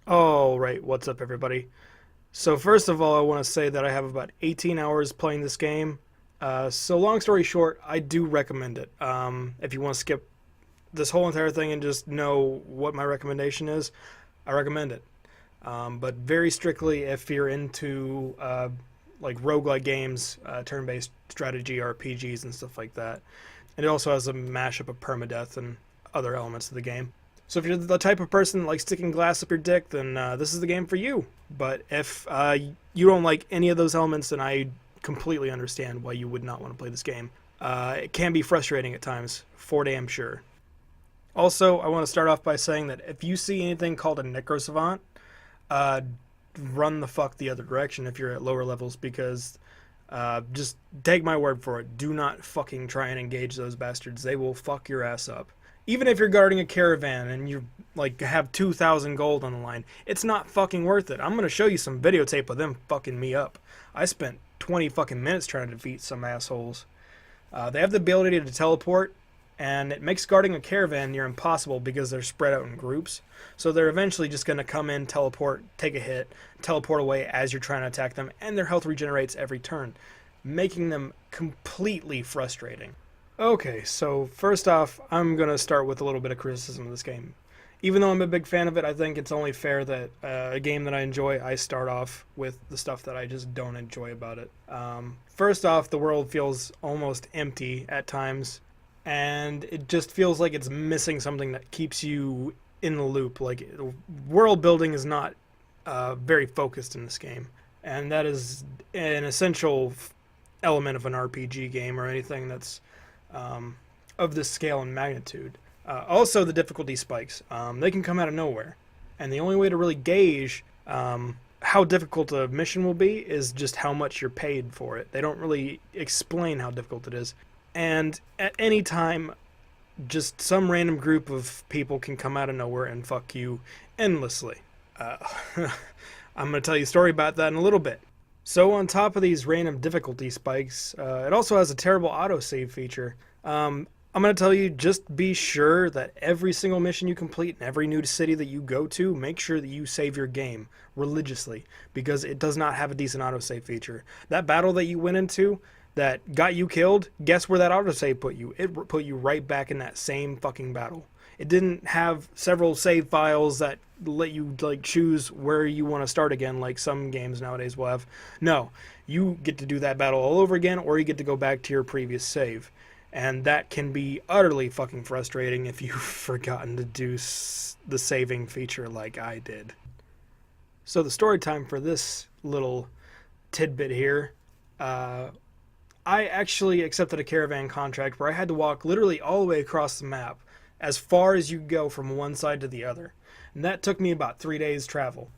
Alright, what's up everybody? So first of all, I want to say that I have about 18 hours playing this game. So long story short, I do recommend it. If you want to skip this whole entire thing and just know what my recommendation is, I recommend it. But very strictly if you're into like roguelike games, turn-based strategy RPGs and stuff like that. And it also has a mashup of permadeath and other elements of the game. So if you're the type of person that likes sticking glass up your dick, then this is the game for you. But if you don't like any of those elements, then I completely understand why you would not want to play this game. It can be frustrating at times, for damn sure. Also, I want to start off by saying that if you see anything called a necrosavant, uh, run the fuck the other direction if you're at lower levels because just take my word for it. Do not fucking try and engage those bastards. They will fuck your ass up. Even if you're guarding a caravan and you like have 2,000 gold on the line, it's not fucking worth it. I'm gonna show you some videotape of them fucking me up. I spent 20 fucking minutes trying to defeat some assholes. They have the ability to teleport, and it makes guarding a caravan near impossible because they're spread out in groups. So they're eventually just going to come in, teleport, take a hit, teleport away as you're trying to attack them, and their health regenerates every turn, making them completely frustrating. Okay, so first off, I'm going to start with a little bit of criticism of this game. Even though I'm a big fan of it, I think it's only fair that a game that I enjoy, I start off with the stuff that I just don't enjoy about it. First off, the world feels almost empty at times, and it just feels like it's missing something that keeps you in the loop. Like, world building is not very focused in this game, and that is an essential element of an RPG game or anything that's of this scale and magnitude. Also, the difficulty spikes. They can come out of nowhere, and the only way to really gauge how difficult a mission will be is just how much you're paid for it. They don't really explain how difficult it is. And at any time, just some random group of people can come out of nowhere and fuck you endlessly. Uh, I'm going to tell you a story about that in a little bit. So on top of these random difficulty spikes, it also has a terrible autosave feature. I'm going to tell you, just be sure that every single mission you complete in every new city that you go to, make sure that you save your game religiously, because it does not have a decent autosave feature. That battle that you went into that got you killed, guess where that autosave put you? It put you right back in that same fucking battle. It didn't have several save files that let you like choose where you want to start again like some games nowadays will have. No, you get to do that battle all over again, or you get to go back to your previous save. And that can be utterly fucking frustrating if you've forgotten to do the saving feature like I did. So the story time for this little tidbit here, I actually accepted a caravan contract where I had to walk literally all the way across the map, as far as you go from one side to the other. And that took me about 3 days travel.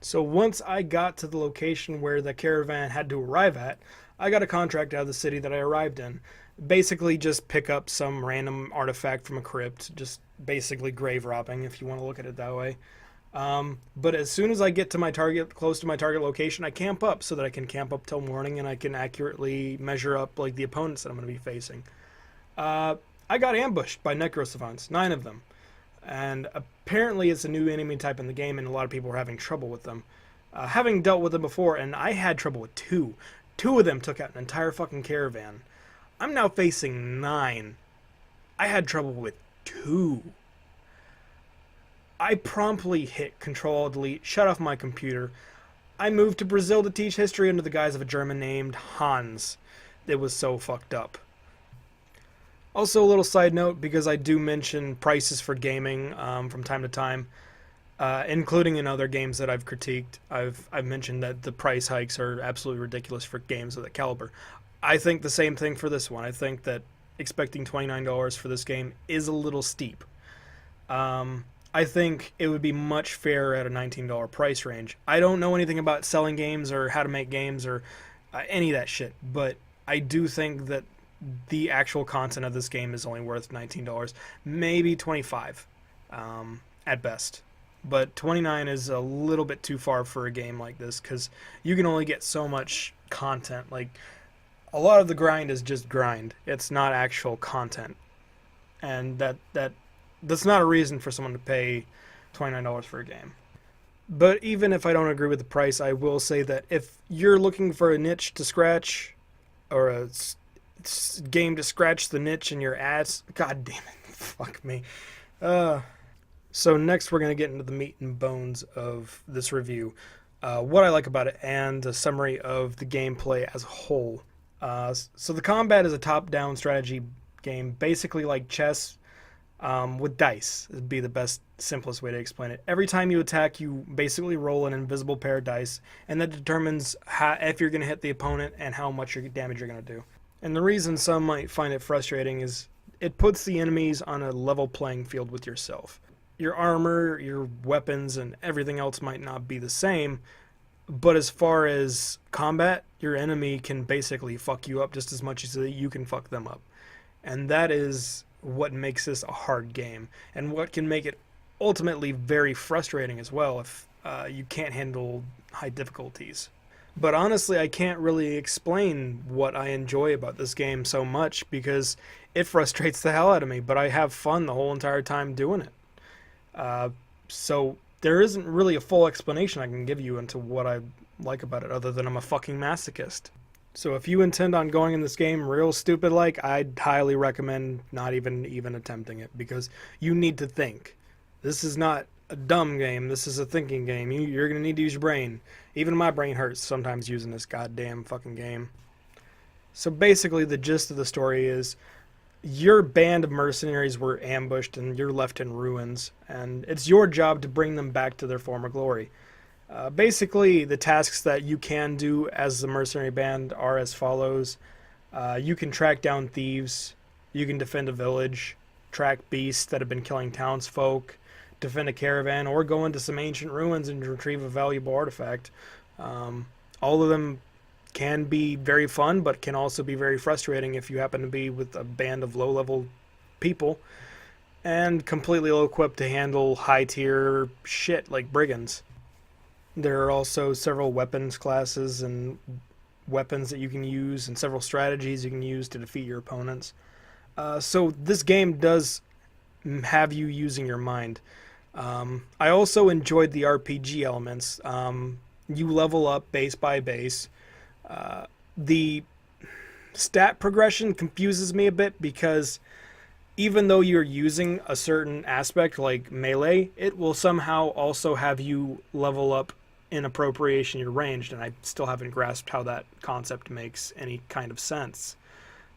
So once I got to the location where the caravan had to arrive at, I got a contract out of the city that I arrived in. Basically just pick up some random artifact from a crypt, just basically grave robbing if you want to look at it that way. But as soon as I get to my target, close to my target location, I camp up so that I can camp up till morning and I can accurately measure up like the opponents that I'm going to be facing. I got ambushed by necrosavants, 9 of them. And apparently it's a new enemy type in the game and a lot of people are having trouble with them. Having dealt with them before, and I had trouble with 2. 2 of them took out an entire fucking caravan. I'm now facing 9. I had trouble with 2. I promptly hit Control-Delete, shut off my computer. I moved to Brazil to teach history under the guise of a German named Hans. It was so fucked up. Also, a little side note, because I do mention prices for gaming from time to time, including in other games that I've critiqued. I've mentioned that the price hikes are absolutely ridiculous for games of that caliber. I think the same thing for this one. I think that expecting $29 for this game is a little steep. I think it would be much fairer at a $19 price range. I don't know anything about selling games or how to make games or any of that shit, but I do think that the actual content of this game is only worth $19, maybe $25 at best. But $29 is a little bit too far for a game like this because you can only get so much content. Like, a lot of the grind is just grind. It's not actual content. And that's not a reason for someone to pay $29 for a game. But even if I don't agree with the price, I will say that if you're looking for a niche to scratch, or a game to scratch the niche in your ads, god damn it, fuck me. Uh, so next we're going to get into the meat and bones of this review. What I like about it and a summary of the gameplay as a whole. So the combat is a top-down strategy game, basically like chess, with dice. Would be the best, simplest way to explain it. Every time you attack, you basically roll an invisible pair of dice, and that determines if you're going to hit the opponent and how much damage you're going to do. And the reason some might find it frustrating is it puts the enemies on a level playing field with yourself. Your armor, your weapons, and everything else might not be the same, but as far as combat, your enemy can basically fuck you up just as much as you can fuck them up. And that is what makes this a hard game, and what can make it ultimately very frustrating as well if you can't handle high difficulties. But honestly, I can't really explain what I enjoy about this game so much because it frustrates the hell out of me, but I have fun the whole entire time doing it. So there isn't really a full explanation I can give you into what I like about it other than I'm a fucking masochist. So if you intend on going in this game real stupid like, I'd highly recommend not even attempting it because you need to think. This is not a dumb game. This is a thinking game. You're going to need to use your brain. Even my brain hurts sometimes using this goddamn fucking game. So basically the gist of the story is your band of mercenaries were ambushed and you're left in ruins, and it's your job to bring them back to their former glory. Basically, the tasks that you can do as the mercenary band are as follows. You can track down thieves, you can defend a village, track beasts that have been killing townsfolk, defend a caravan, or go into some ancient ruins and retrieve a valuable artifact. All of them can be very fun, but can also be very frustrating if you happen to be with a band of low-level people and completely ill-equipped to handle high-tier shit like brigands. There are also several weapons classes and weapons that you can use and several strategies you can use to defeat your opponents. So this game does have you using your mind. I also enjoyed the RPG elements. You level up base by base. The stat progression confuses me a bit because even though you're using a certain aspect like melee, it will somehow also have you level up in appropriation you're ranged, and I still haven't grasped how that concept makes any kind of sense.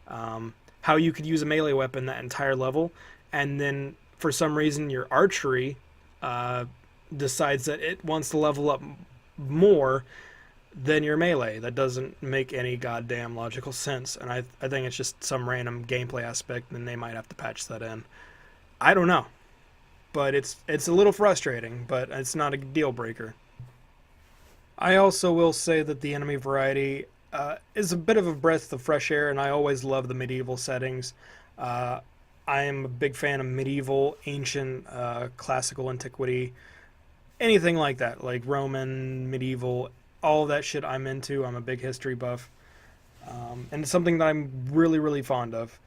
How you could use a melee weapon that entire level, and then for some reason your archery decides that it wants to level up more than your melee. That doesn't make any goddamn logical sense, and I think it's just some random gameplay aspect, and they might have to patch that in. I don't know, but it's a little frustrating, but it's not a deal breaker. I also will say that the enemy variety is a bit of a breath of fresh air, and I always love the medieval settings. I am a big fan of medieval, ancient, classical antiquity, anything like that, like Roman, medieval, all of that shit I'm into. I'm a big history buff, and it's something that I'm really, really fond of.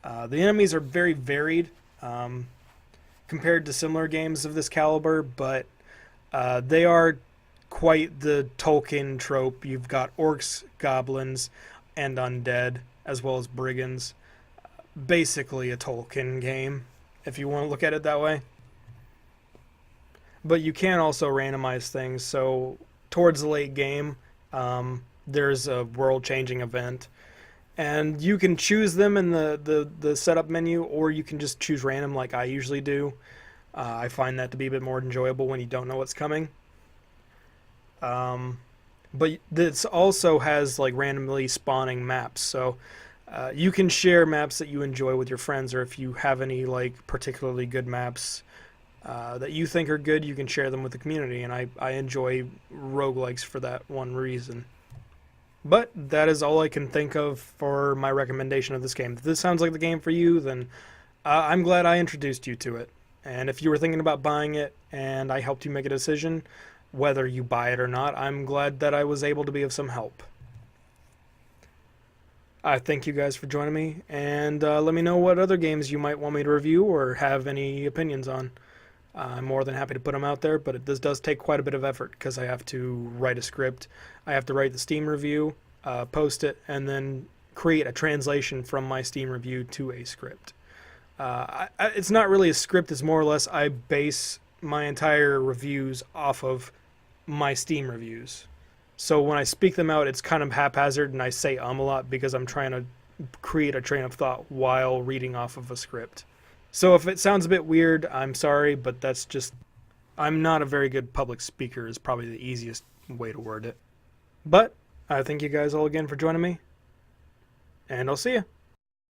The enemies are very varied compared to similar games of this caliber, but they are quite the Tolkien trope. You've got orcs, goblins, and undead, as well as brigands. Basically a Tolkien game, if you want to look at it that way. But you can also randomize things, so towards the late game, there's a world-changing event, and you can choose them in the setup menu, or you can just choose random like I usually do. I find that to be a bit more enjoyable when you don't know what's coming. But this also has like randomly spawning maps, so you can share maps that you enjoy with your friends, or if you have any like particularly good maps that you think are good, you can share them with the community, and I enjoy roguelikes for that one reason. But that is all I can think of for my recommendation of this game. If this sounds like the game for you, then I'm glad I introduced you to it. And if you were thinking about buying it and I helped you make a decision, whether you buy it or not, I'm glad that I was able to be of some help. I thank you guys for joining me, and let me know what other games you might want me to review or have any opinions on. I'm more than happy to put them out there, but this does take quite a bit of effort because I have to write a script, I have to write the Steam review, post it, and then create a translation from my Steam review to a script. It's not really a script, it's more or less I base my entire reviews off of my Steam reviews. So when I speak them out, it's kind of haphazard and I say a lot because I'm trying to create a train of thought while reading off of a script. So if it sounds a bit weird, I'm sorry, but that's just, I'm not a very good public speaker is probably the easiest way to word it. But I thank you guys all again for joining me, and I'll see you.